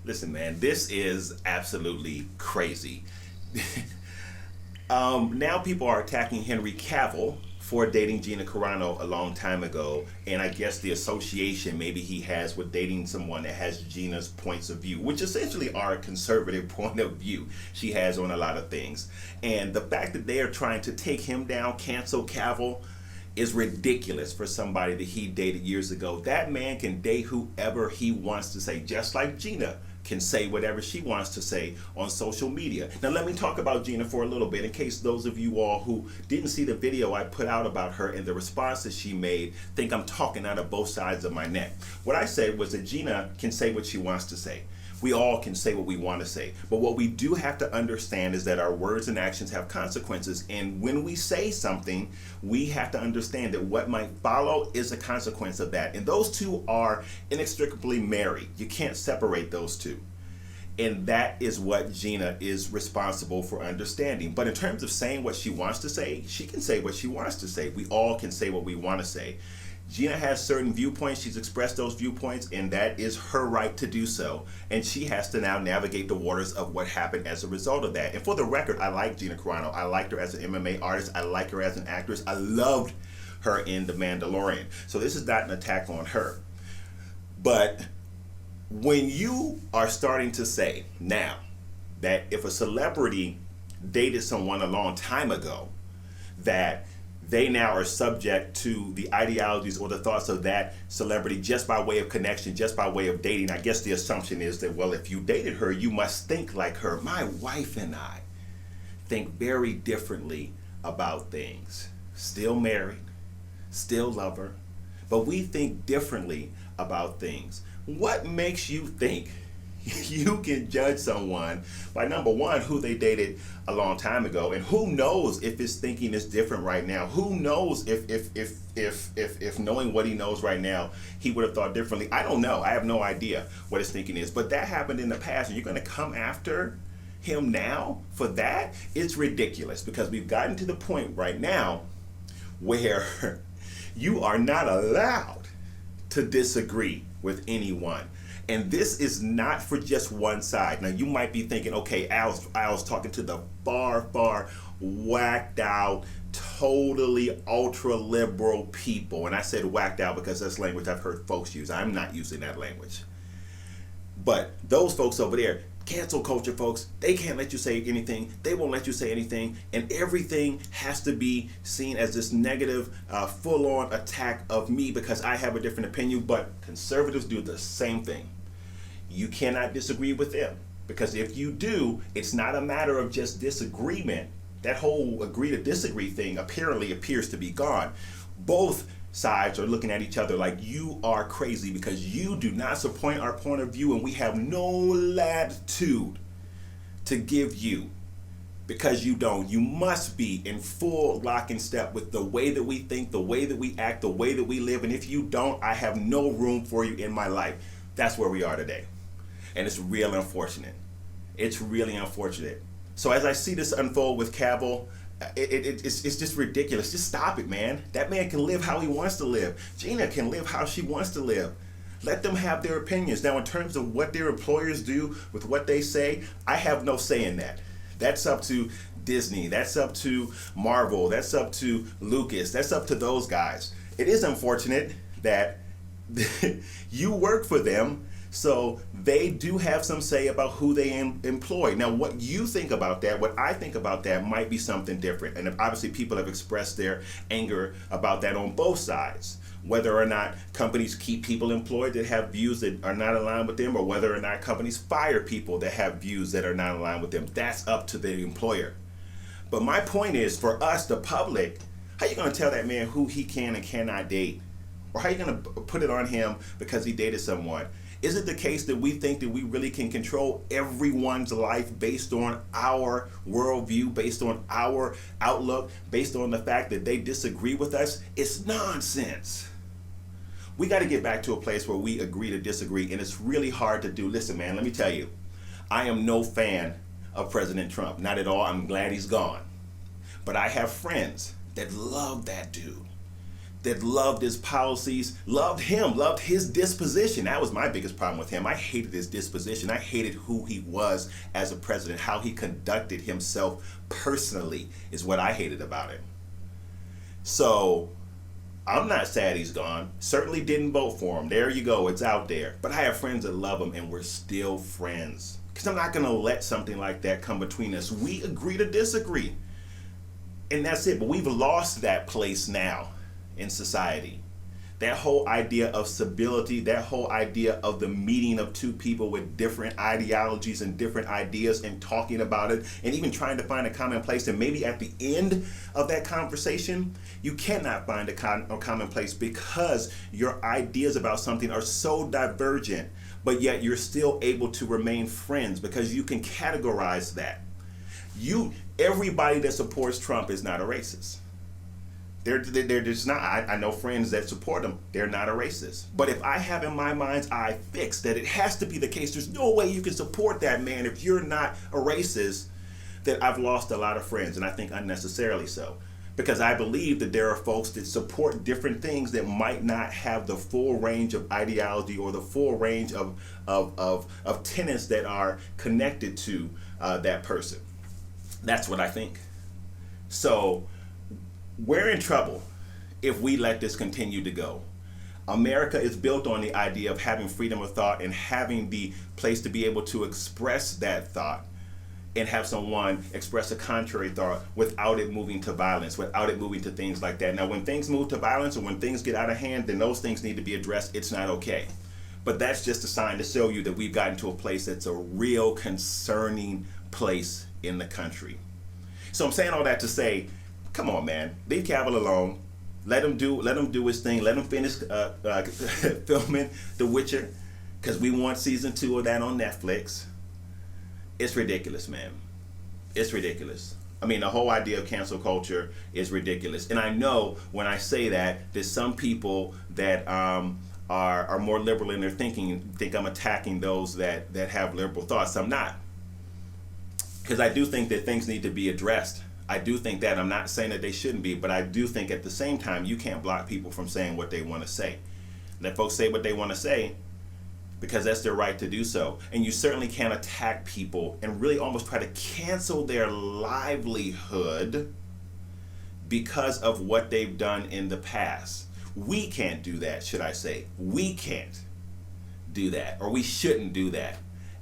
Listen, man, this is absolutely crazy. Now people are attacking Henry Cavill for dating Gina Carano a long time ago, and I guess the association maybe he has with dating someone that has Gina's points of view, which essentially are a conservative point of view she has on a lot of things. And the fact that they are trying to take him down, cancel Cavill, is ridiculous for somebody that he dated years ago. That man can date whoever he wants to say, just like Gina can say whatever she wants to say on social media. Now let me talk about Gina for a little bit in case those of you all who didn't see the video I put out about her and the responses she made think I'm talking out of both sides of my neck. What I said was that Gina can say what she wants to say. We all can say what we want to say. But what we do have to understand is that our words and actions have consequences. And when we say something, we have to understand that what might follow is a consequence of that. And those two are inextricably married. You can't separate those two. And that is what Gina is responsible for understanding. But in terms of saying what she wants to say, she can say what she wants to say. We all can say what we want to say. Gina has certain viewpoints. She's expressed those viewpoints, and that is her right to do so. And she has to now navigate the waters of what happened as a result of that. And for the record, I like Gina Carano. I liked her as an MMA artist. I like her as an actress. I loved her in The Mandalorian. So this is not an attack on her. But when you are starting to say now that if a celebrity dated someone a long time ago, that they now are subject to the ideologies or the thoughts of that celebrity just by way of connection, just by way of dating. I guess the assumption is that, well, if you dated her, you must think like her. My wife and I think very differently about things. Still married, still love her, but we think differently about things. What makes you think you can judge someone by, number one, who they dated a long time ago, and who knows if his thinking is different right now? Who knows if knowing what he knows right now, he would have thought differently? I don't know. I have no idea what his thinking is. But that happened in the past, and you're going to come after him now for that? It's ridiculous, because we've gotten to the point right now where you are not allowed to disagree with anyone. And this is not for just one side. Now you might be thinking, okay, Al's talking to the far whacked out, totally ultra liberal people. And I said whacked out because that's language I've heard folks use. I'm not using that language. But those folks over there, cancel culture folks, they can't let you say anything. They won't let you say anything. And everything has to be seen as this negative, full-on attack of me because I have a different opinion. But conservatives do the same thing. You cannot disagree with them, because if you do, it's not a matter of just disagreement. That whole agree to disagree thing apparently appears to be gone. Both sides are looking at each other like you are crazy because you do not support our point of view, and we have no latitude to give you because you don't. You must be in full lock and step with the way that we think, the way that we act, the way that we live. And if you don't, I have no room for you in my life. That's where we are today. And it's real unfortunate. It's really unfortunate. So as I see this unfold with Cavill, it's just ridiculous. Just stop it, man. That man can live how he wants to live. Gina can live how she wants to live. Let them have their opinions. Now, in terms of what their employers do with what they say, I have no say in that. That's up to Disney. That's up to Marvel. That's up to Lucas. That's up to those guys. It is unfortunate that you work for them, so they do have some say about who they employ. Now, what you think about that, what I think about that might be something different. And obviously people have expressed their anger about that on both sides. Whether or not companies keep people employed that have views that are not aligned with them, or whether or not companies fire people that have views that are not aligned with them. That's up to the employer. But my point is, for us, the public, how you going to tell that man who he can and cannot date? Or how you going to put it on him because he dated someone? Is it the case that we think that we really can control everyone's life based on our worldview, based on our outlook, based on the fact that they disagree with us? It's nonsense. We got to get back to a place where we agree to disagree, and it's really hard to do. Listen, man, let me tell you, I am no fan of President Trump. Not at all. I'm glad he's gone. But I have friends that love that dude. that loved his policies, loved him, loved his disposition. That was my biggest problem with him. I hated his disposition. I hated who he was as a president. How he conducted himself personally is what I hated about him. So I'm not sad he's gone. Certainly didn't vote for him. There you go. It's out there. But I have friends that love him, and we're still friends. Because I'm not going to let something like that come between us. We agree to disagree. And that's it. But we've lost that place now in society. That whole idea of civility, that whole idea of the meeting of two people with different ideologies and different ideas and talking about it and even trying to find a common place. And maybe at the end of that conversation, you cannot find a common place because your ideas about something are so divergent, but yet you're still able to remain friends because you can categorize that. Everybody that supports Trump is not a racist. They're just not. I know friends that support him. They're not a racist. But if I have in my mind's eye fixed that it has to be the case, there's no way you can support that man if you're not a racist, then I've lost a lot of friends, and I think unnecessarily so. Because I believe that there are folks that support different things that might not have the full range of ideology or the full range of tenets that are connected to that person. That's what I think. So we're in trouble if we let this continue to go. America is built on the idea of having freedom of thought and having the place to be able to express that thought and have someone express a contrary thought without it moving to violence, without it moving to things like that. Now, when things move to violence or when things get out of hand, then those things need to be addressed. It's not okay. But that's just a sign to show you that we've gotten to a place that's a real concerning place in the country. So I'm saying all that to say, come on, man. Leave Cavill alone. Let him do his thing. Let him finish filming The Witcher, because we want season 2 of that on Netflix. It's ridiculous, man. It's ridiculous. I mean, the whole idea of cancel culture is ridiculous. And I know when I say that, there's some people that are more liberal in their thinking think I'm attacking those that have liberal thoughts. I'm not. Because I do think that things need to be addressed. I do think that. I'm not saying that they shouldn't be, but I do think at the same time you can't block people from saying what they want to say. Let folks say what they want to say because that's their right to do so. And you certainly can't attack people and really almost try to cancel their livelihood because of what they've done in the past. We can't do that, should I say. We can't do that, or we shouldn't do that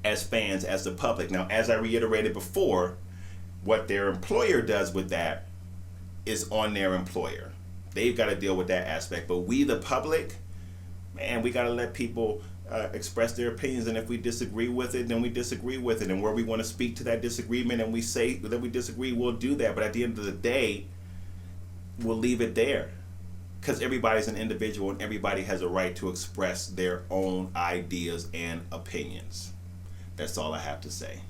as fans, as the public. Now, as I reiterated before, what their employer does with that is on their employer. They've got to deal with that aspect. But we, the public, man, we got to let people express their opinions. And if we disagree with it, then we disagree with it. And where we want to speak to that disagreement and we say that we disagree, we'll do that. But at the end of the day, we'll leave it there. Because everybody's an individual and everybody has a right to express their own ideas and opinions. That's all I have to say.